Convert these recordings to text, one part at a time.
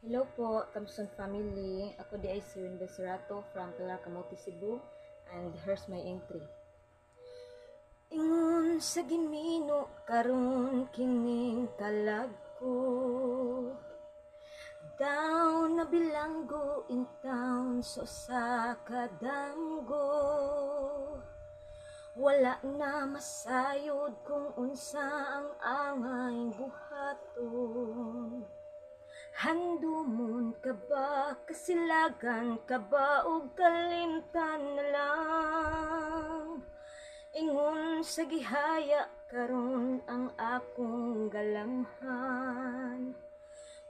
Hello po, Thompson family. Ako di ay si Winda Serato from Pilar, Camotes, Cebu. And here's my entry. Ingon sa Ginoo karon kining kalag ko. Down na bilanggo in town so sa kadanggo. Wala na masayod kung unsa ang angay buhaton. Handumon ka ba, kasilagan ka ba, o kalimtan na lang? Ingon sa gihaya karon ang akong galamhan.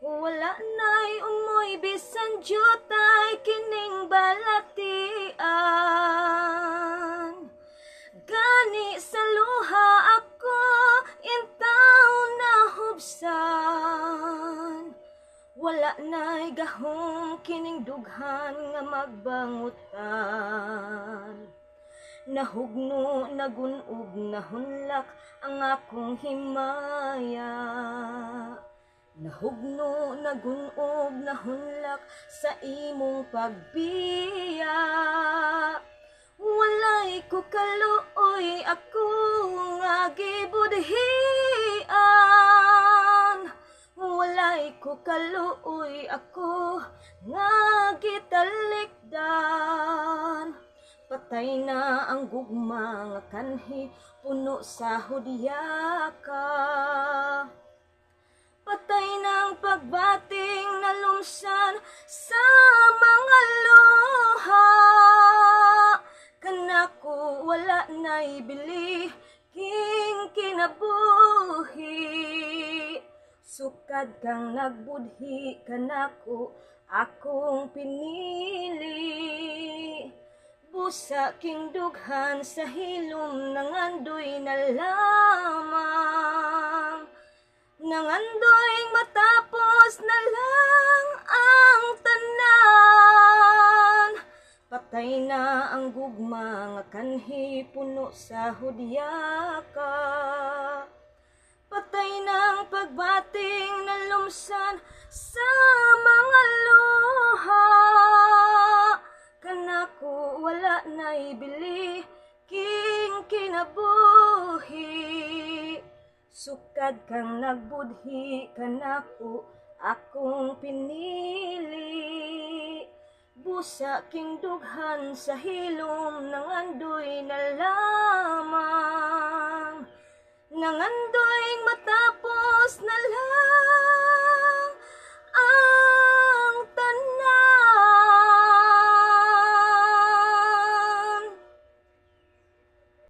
Wala na'y umoy bisan jutay kining balatian. Gani sa luha ako intaw na hubsan. Wala na'y gahong kining dughan nga magbangutan. Nahugno, nagunog, nahunlak ang akong himaya. Nahugno, nagunog, nahunlak sa imong pagbiya. Walay ko kaluoy ako nga gibudhian. Walay ko kaluoy ako nga gitalikdan. Patay na ang gugma nga kanhi puno sa hudyaka. Patay na ang pagbating na lumsan sa mga luha. Kanako wala na'y bili king kinabuhi. Sukad kang nagbudhi kanako akong pinili. Busa king dughan sa hilom nangandoy na lamang. Nangandoy matapos na lang ang tanan. Patay na ang gugma nga kanhi puno sa hudyaka. Patay na ang pagbating na lumsan sa mga luha. Kanako wala na'y bili king kinabuhi. Sukad kang nagbudhi kanako akong pinili. Busa king dughan sa hilom nangandoy na lamang. Nangandoy matapos na lang